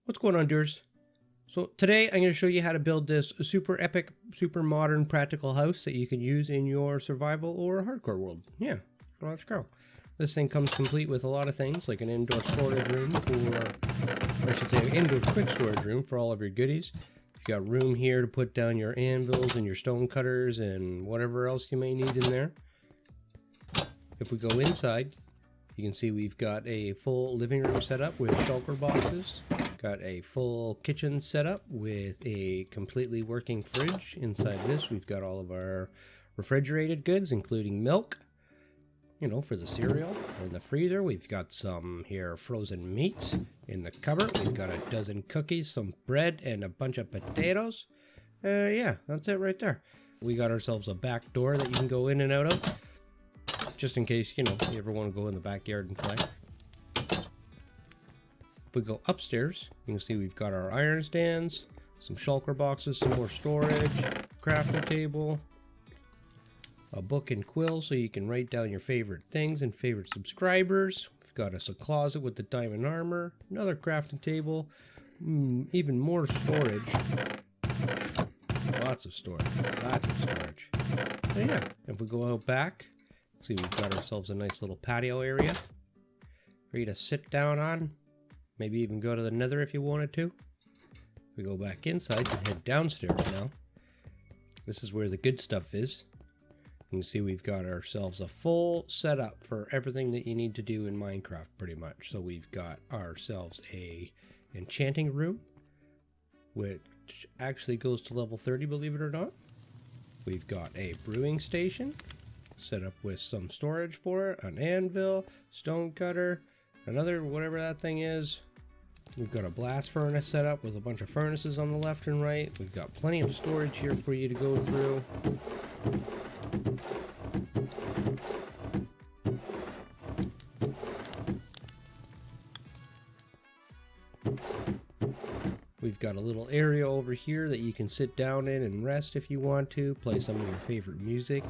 What's going on, doers? So today I'm going to show you how to build this super epic, super modern practical house that you can use in your survival or hardcore world. Yeah, let's go. This thing comes complete with a lot of things, like an indoor storage room or I should say an indoor quick storage room for all of your goodies. You've got room here to put down your anvils and your stone cutters and whatever else you may need in there. If we go inside, you can see we've got a full living room set up with shulker boxes. Got a full kitchen set up with a completely working fridge. Inside this, we've got all of our refrigerated goods, including milk, for the cereal. In the freezer, we've got some here frozen meats. In the cupboard, we've got a dozen cookies, some bread, and a bunch of potatoes. Yeah, that's it right there. We got ourselves a back door that you can go in and out of, just in case, you ever want to go in the backyard and play. If we go upstairs, you can see we've got our iron stands, some shulker boxes, some more storage, crafting table, a book and quill so you can write down your favorite things and favorite subscribers. We've got us a closet with the diamond armor, another crafting table, even more storage. Lots of storage. So yeah, if we go out back, see we've got ourselves a nice little patio area for you to sit down on. Maybe even go to the nether if you wanted to. We go back inside and head downstairs now. This is where the good stuff is. You can see we've got ourselves a full setup for everything that you need to do in Minecraft pretty much. So we've got ourselves a enchanting room, which actually goes to level 30, believe it or not. We've got a brewing station set up with some storage for it, an anvil, stone cutter, another whatever that thing is. We've got a blast furnace set up with a bunch of furnaces on the left and right. We've got plenty of storage here for you to go through. We've got a little area over here that you can sit down in and rest if you want to. Play some of your favorite music,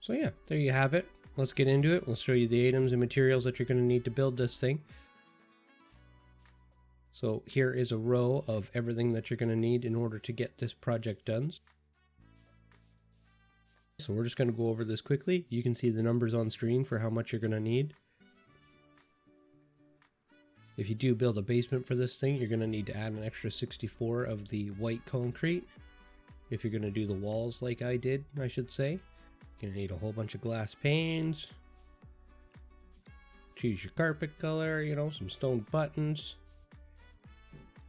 So yeah, there you have it. Let's get into it. We'll show you the items and materials that you're going to need to build this thing. So here is a row of everything that you're going to need in order to get this project done. So we're just going to go over this quickly. You can see the numbers on screen for how much you're going to need. If you do build a basement for this thing, you're going to need to add an extra 64 of the white concrete. If you're going to do the walls like I did, I should say. You're going to need a whole bunch of glass panes. Choose your carpet color, some stone buttons.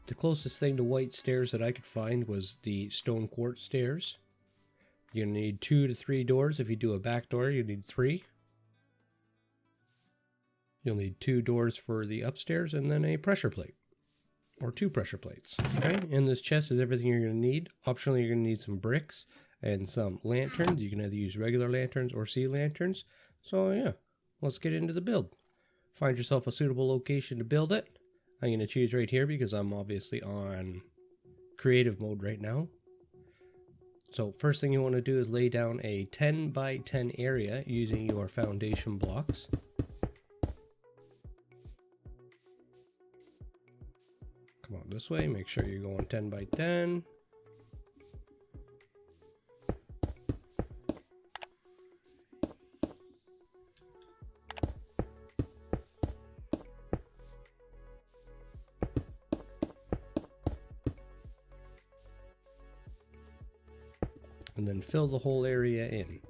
The closest thing to white stairs that I could find was the stone quartz stairs. You're going to need 2 to 3 doors. If you do a back door, you need 3. You'll need 2 doors for the upstairs and then a pressure plate. Or 2 pressure plates. Okay, in this chest is everything you're going to need. Optionally, you're going to need some bricks and some lanterns. You can either use regular lanterns or sea lanterns. So yeah, let's get into the build. Find yourself a suitable location to build it. I'm going to choose right here because I'm obviously on creative mode right now. So first thing you want to do is lay down a 10 by 10 area using your foundation blocks. Come on this way, make sure you're going 10 by 10. And then fill the whole area in.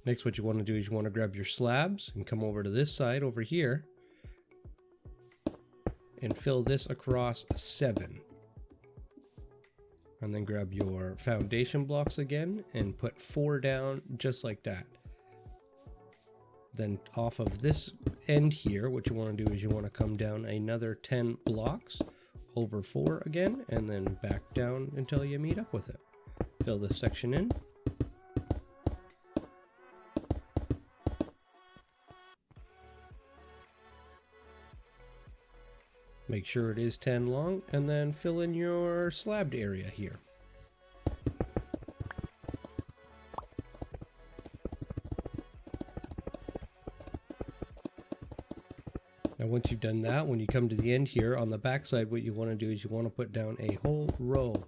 Next, what you want to do is you want to grab your slabs and come over to this side over here and fill this across 7. And then grab your foundation blocks again and put 4 down just like that. Then off of this end here, what you want to do is you want to come down another 10 blocks over 4 again, and then back down until you meet up with it. Fill this section in. Make sure it is 10 long, and then fill in your slabbed area here. Now once you've done that, when you come to the end here, on the back side, what you want to do is you want to put down a whole row,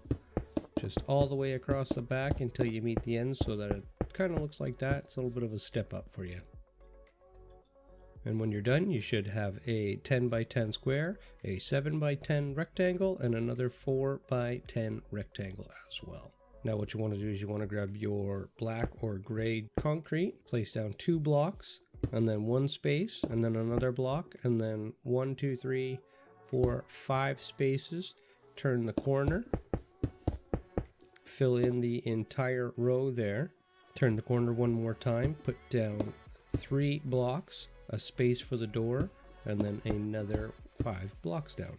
just all the way across the back until you meet the end, so that it kind of looks like that. It's a little bit of a step up for you. And when you're done, you should have a 10 by 10 square, a 7 by 10 rectangle, and another 4 by 10 rectangle as well. Now what you want to do is you want to grab your black or gray concrete, place down 2 blocks, and then 1 space, and then another block, and then 1, 2, 3, 4, 5 spaces. Turn the corner, fill in the entire row there. Turn the corner one more time, put down 3 blocks, a space for the door, and then another 5 blocks down.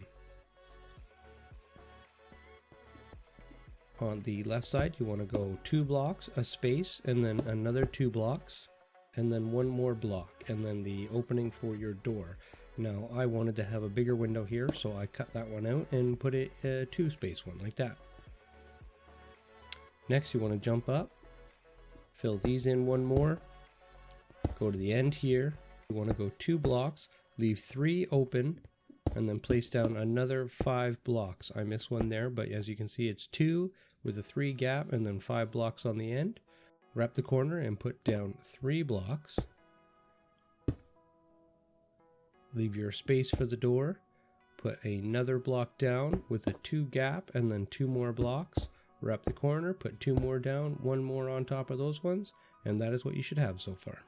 On the left side, you want to go 2 blocks, a space, and then another 2 blocks, and then 1 more block, and then the opening for your door. Now, I wanted to have a bigger window here, so I cut that one out and put it a 2 space one, like that. Next, you want to jump up, fill these in 1 more, go to the end here. You want to go 2 blocks, leave 3 open, and then place down another 5 blocks. I missed one there, but as you can see, it's 2 with a 3 gap and then 5 blocks on the end. Wrap the corner and put down 3 blocks. Leave your space for the door. Put another block down with a 2 gap and then 2 more blocks. Wrap the corner, put 2 more down, 1 more on top of those ones, and that is what you should have so far.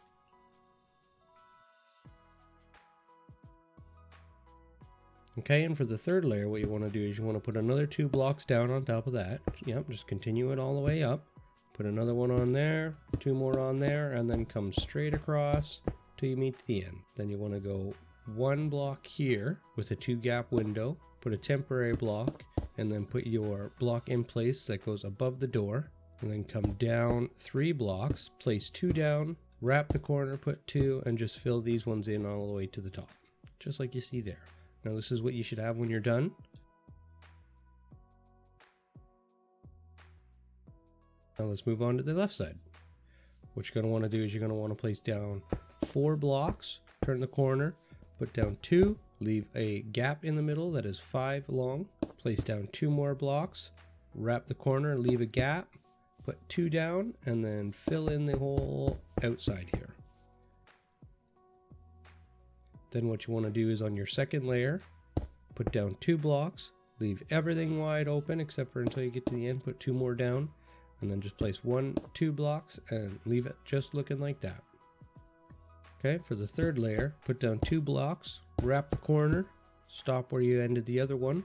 Okay, and for the third layer, what you want to do is you want to put another 2 blocks down on top of that. Yep, just continue it all the way up. Put another one on there, 2 more on there, and then come straight across till you meet the end. Then you want to go 1 block here with a 2 gap window, put a temporary block, and then put your block in place that goes above the door, and then come down 3 blocks, place 2 down, wrap the corner, put 2, and just fill these ones in all the way to the top, just like you see there. Now this is what you should have when you're done. Now let's move on to the left side. What you're going to want to do is you're going to want to place down 4 blocks, turn the corner, put down 2, leave a gap in the middle that is 5 long, place down 2 more blocks, wrap the corner, leave a gap, put 2 down, and then fill in the whole outside here. Then what you want to do is on your second layer, put down 2 blocks, leave everything wide open except for until you get to the end, put 2 more down, and then just place 1, 2 blocks and leave it just looking like that. Okay, for the third layer, put down 2 blocks, wrap the corner, stop where you ended the other one,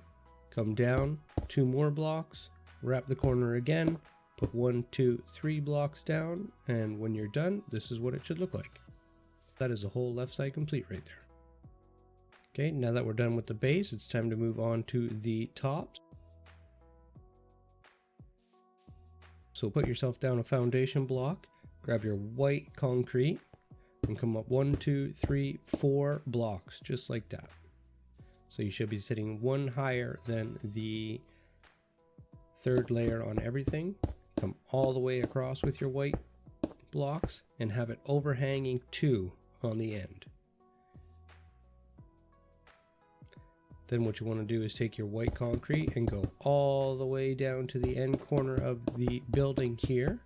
come down, 2 more blocks, wrap the corner again, put 1, 2, 3 blocks down, and when you're done, this is what it should look like. That is the whole left side complete right there. Okay, now that we're done with the base, it's time to move on to the tops. So put yourself down a foundation block, grab your white concrete, and come up 1, 2, 3, 4 blocks, just like that. So you should be sitting 1 higher than the third layer on everything. Come all the way across with your white blocks and have it overhanging 2 on the end. Then what you want to do is take your white concrete and go all the way down to the end corner of the building here.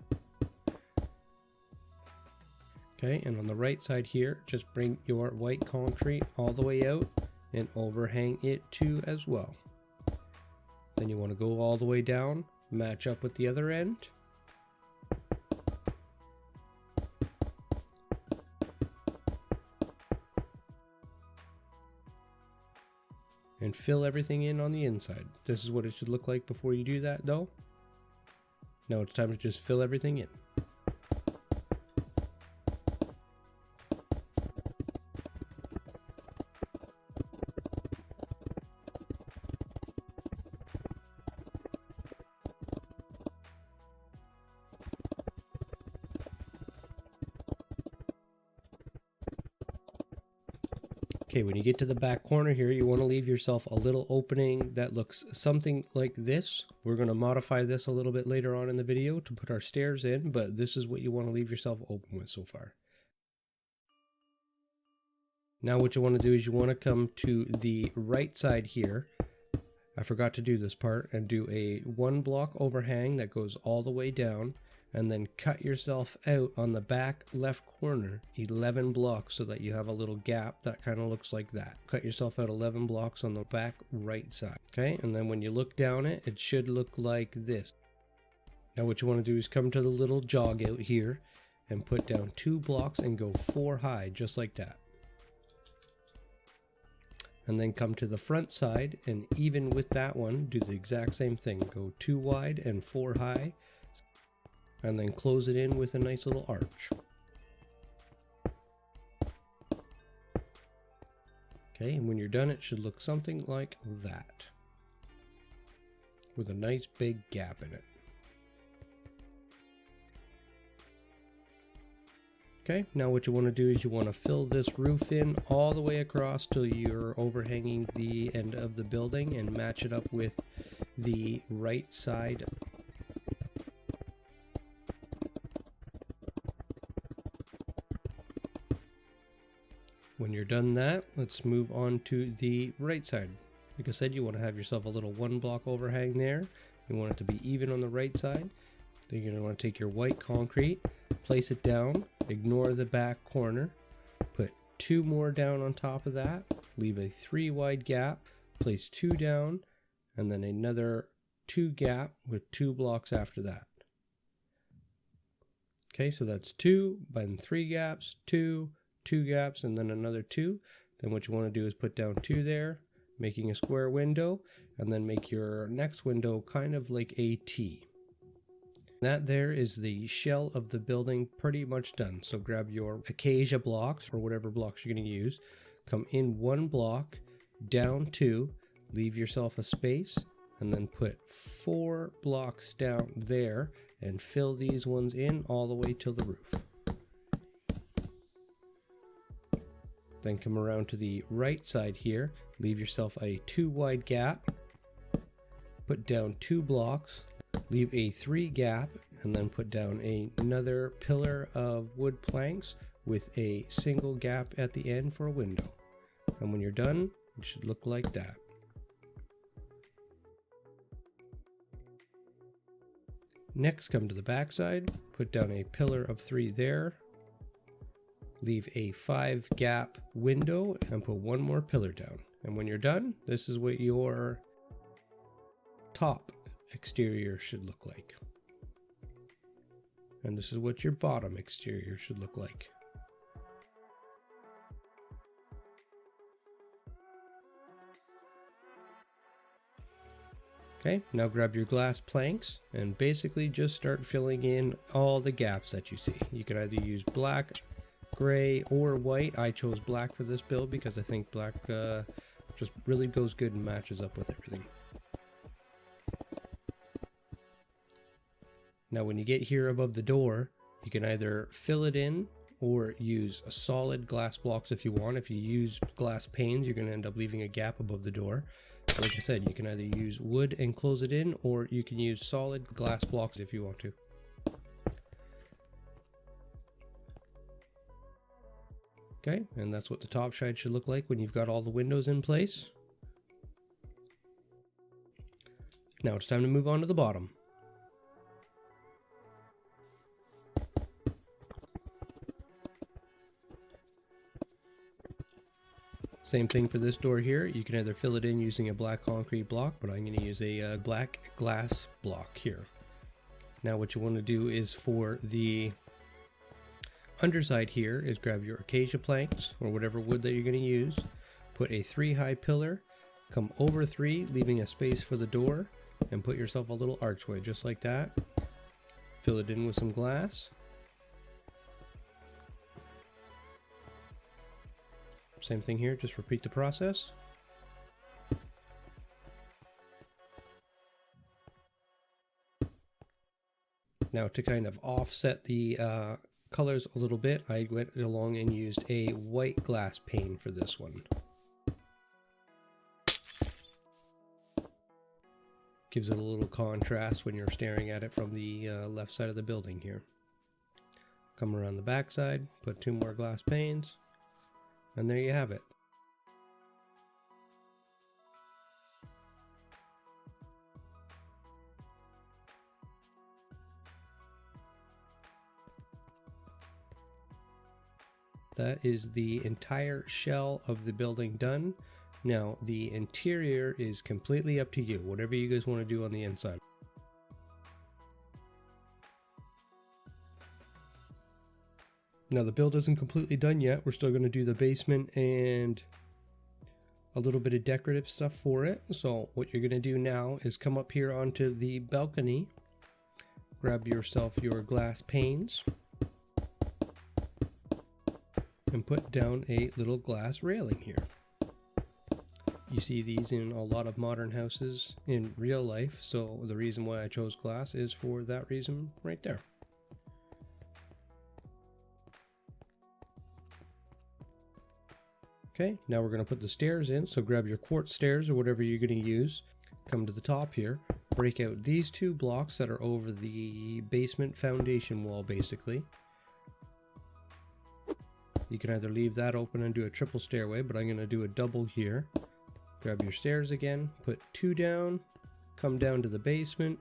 Okay, and on the right side here, just bring your white concrete all the way out and overhang it too as well. Then you want to go all the way down, match up with the other end. And fill everything in on the inside. This is what it should look like before you do that though. Now it's time to just fill everything in. Okay, when you get to the back corner here, you want to leave yourself a little opening that looks something like this. We're going to modify this a little bit later on in the video to put our stairs in, but this is what you want to leave yourself open with so far. Now what you want to do is you want to come to the right side here. I forgot to do this part, and do a 1 block overhang that goes all the way down, and then cut yourself out on the back left corner 11 blocks so that you have a little gap that kind of looks like that. Cut yourself out 11 blocks on the back right side. Okay, and then when you look down it, it should look like this. Now what you want to do is come to the little jog out here and put down 2 blocks and go 4 high, just like that. And then come to the front side, and even with that one, do the exact same thing. Go 2 wide and 4 high, and then close it in with a nice little arch. Okay, and when you're done, it should look something like that, with a nice big gap in it. Okay, now what you want to do is you want to fill this roof in all the way across till you're overhanging the end of the building, and match it up with the right side. When you're done that, let's move on to the right side. Like I said, you want to have yourself a little 1 block overhang there. You want it to be even on the right side. Then you're going to want to take your white concrete, place it down, ignore the back corner, put 2 more down on top of that, leave a 3 wide gap, place 2 down, and then another 2 gap with 2 blocks after that. Okay, so that's 2, then 3 gaps, 2 gaps, and then another 2. Then what you want to do is put down 2 there, making a square window, and then make your next window kind of like a T. That there is the shell of the building pretty much done. So grab your acacia blocks, or whatever blocks you're going to use, come in 1 block, down 2, leave yourself a space, and then put 4 blocks down there, and fill these ones in all the way till the roof. Then come around to the right side here, leave yourself a 2 wide gap, put down 2 blocks, leave a 3 gap, and then put down another pillar of wood planks with a single gap at the end for a window. And when you're done, it should look like that. Next, come to the back side, put down a pillar of 3 there, leave a 5 gap window, and put 1 more pillar down. And when you're done, this is what your top exterior should look like. And this is what your bottom exterior should look like. Okay, now grab your glass planks and basically just start filling in all the gaps that you see. You can either use black, gray, or white. I chose black for this build because I think black just really goes good and matches up with everything. Now when you get here above the door, you can either fill it in or use solid glass blocks if you want. If you use glass panes, you're going to end up leaving a gap above the door. Like I said, you can either use wood and close it in, or you can use solid glass blocks if you want to. Okay, and that's what the top side should look like when you've got all the windows in place. Now it's time to move on to the bottom. Same thing for this door here. You can either fill it in using a black concrete block, but I'm going to use a black glass block here. Now what you want to do is for the underside here is grab your acacia planks or whatever wood that you're going to use, put a 3 high pillar, come over 3, leaving a space for the door, and put yourself a little archway just like that. Fill it in with some glass. Same thing here, just repeat the process. Now to kind of offset the colors a little bit, I went along and used a white glass pane for this one. Gives it a little contrast when you're staring at it from the left side of the building here. Come around the back side, put 2 more glass panes, and there you have it. That is the entire shell of the building done. Now, the interior is completely up to you, whatever you guys want to do on the inside. Now, the build isn't completely done yet. We're still going to do the basement and a little bit of decorative stuff for it. So what you're going to do now is come up here onto the balcony, grab yourself your glass panes, and put down a little glass railing here. You see these in a lot of modern houses in real life, so the reason why I chose glass is for that reason right there. Okay, now we're going to put the stairs in, so grab your quartz stairs or whatever you're going to use. Come to the top here, break out these 2 blocks that are over the basement foundation wall basically. You can either leave that open and do a triple stairway, but I'm going to do a double here. Grab your stairs again, put 2 down, come down to the basement,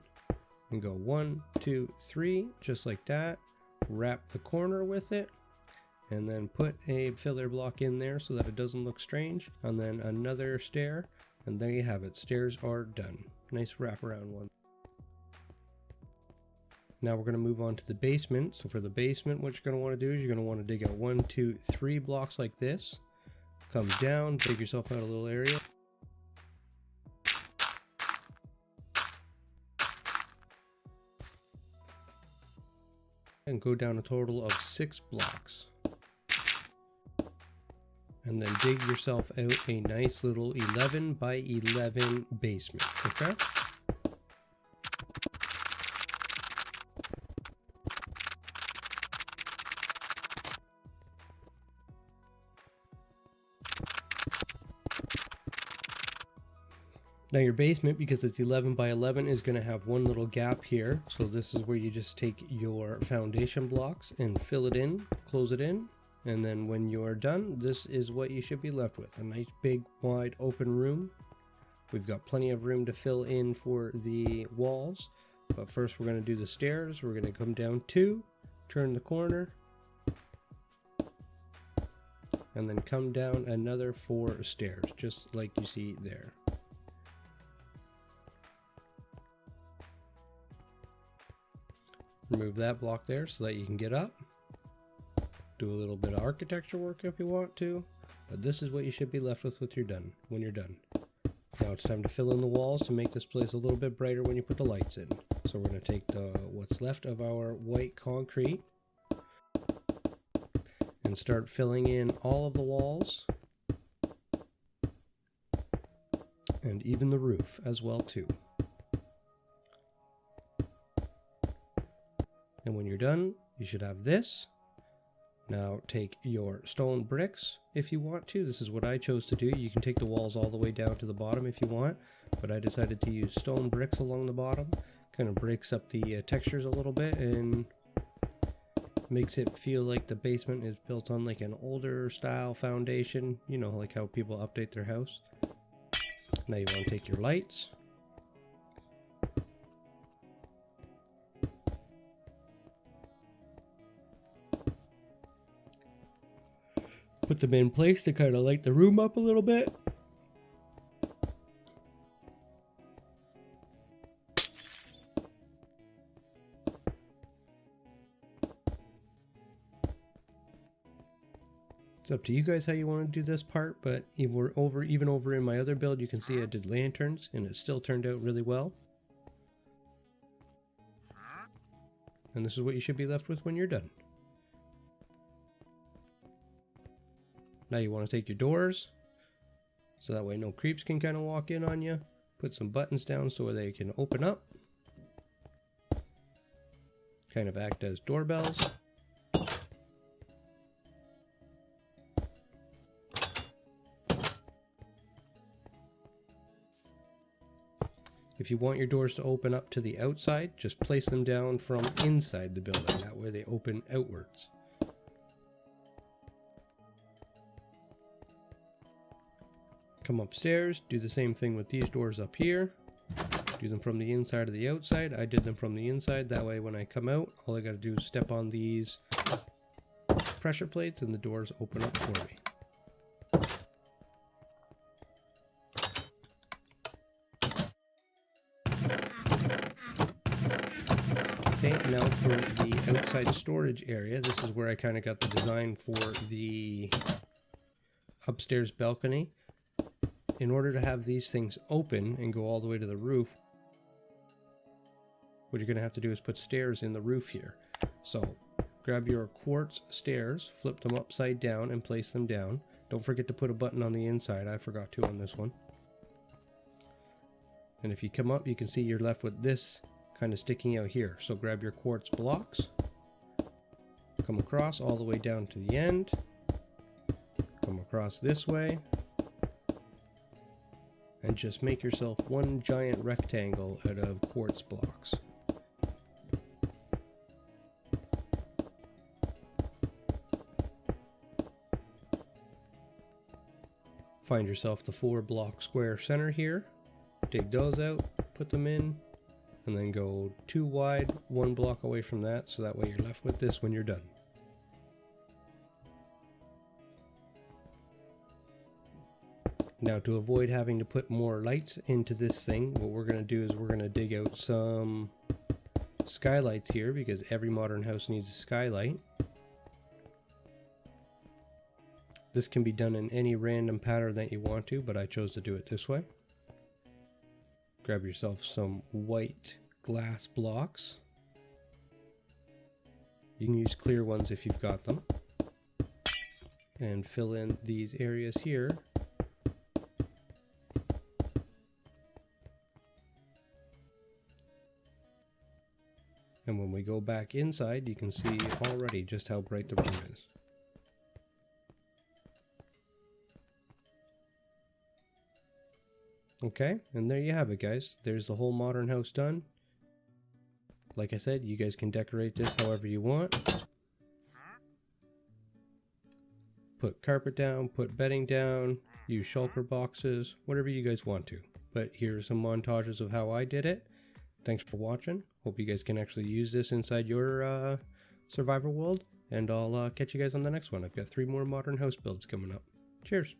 and go 1, 2, 3, just like that. Wrap the corner with it, and then put a filler block in there so that it doesn't look strange, and then another stair, and there you have it. Stairs are done. Nice wraparound one. Now we're going to move on to the basement. So for the basement, what you're going to want to do is you're going to want to dig out 1, 2, 3 blocks like this. Come down, dig yourself out a little area. And go down a total of 6 blocks. And then dig yourself out a nice little 11 by 11 basement, okay? Now your basement, because it's 11 by 11, is going to have one little gap here. So this is where you just take your foundation blocks and fill it in, close it in. And then when you're done, this is what you should be left with. A nice big wide open room. We've got plenty of room to fill in for the walls. But first we're going to do the stairs. We're going to come down 2, turn the corner, and then come down another 4 stairs, just like you see there. Remove that block there so that you can get up. Do a little bit of architecture work if you want to, but this is what you should be left with when you're done. Now it's time to fill in the walls to make this place a little bit brighter when you put the lights in. So we're going to take what's left of our white concrete and start filling in all of the walls and even the roof as well too. And when you're done, you should have this. Now take your stone bricks if you want to. This is what I chose to do. You can take the walls all the way down to the bottom if you want, but I decided to use stone bricks along the bottom. Kind of breaks up the textures a little bit and makes it feel like the basement is built on like an older style foundation. You know, like how people update their house. Now you want to take your lights. Put them in place to kind of light the room up a little bit. It's up to you guys how you want to do this part, but even over in my other build, you can see I did lanterns and it still turned out really well. And this is what you should be left with when you're done. Now you want to take your doors, so that way no creeps can kind of walk in on you. Put some buttons down so they can open up. Kind of act as doorbells. If you want your doors to open up to the outside, just place them down from inside the building. That way they open outwards. Come upstairs, do the same thing with these doors up here. Do them from the inside to the outside. I did them from the inside. That way when I come out, all I got to do is step on these pressure plates and the doors open up for me. Okay, now for the outside storage area, this is where I kind of got the design for the upstairs balcony. In order to have these things open and go all the way to the roof, what you're going to have to do is put stairs in the roof here. So grab your quartz stairs, flip them upside down and place them down. Don't forget to put a button on the inside. I forgot to on this one. And if you come up, you can see you're left with this kind of sticking out here. So grab your quartz blocks, come across all the way down to the end, come across this way, and just make yourself one giant rectangle out of quartz blocks. Find yourself the 4-block square center here, dig those out, put them in, and then go 2 wide, 1 block away from that, so that way you're left with this when you're done. Now to avoid having to put more lights into this thing, what we're going to do is we're going to dig out some skylights here, because every modern house needs a skylight. This can be done in any random pattern that you want to, but I chose to do it this way. Grab yourself some white glass blocks. You can use clear ones if you've got them. And fill in these areas here. And when we go back inside, you can see already just how bright the room is. Okay, and there you have it, guys. There's the whole modern house done. Like I said, you guys can decorate this however you want. Put carpet down, put bedding down, use shulker boxes, whatever you guys want to. But here's some montages of how I did it. Thanks for watching. Hope you guys can actually use this inside your survival world. And I'll catch you guys on the next one. I've got 3 more modern house builds coming up. Cheers.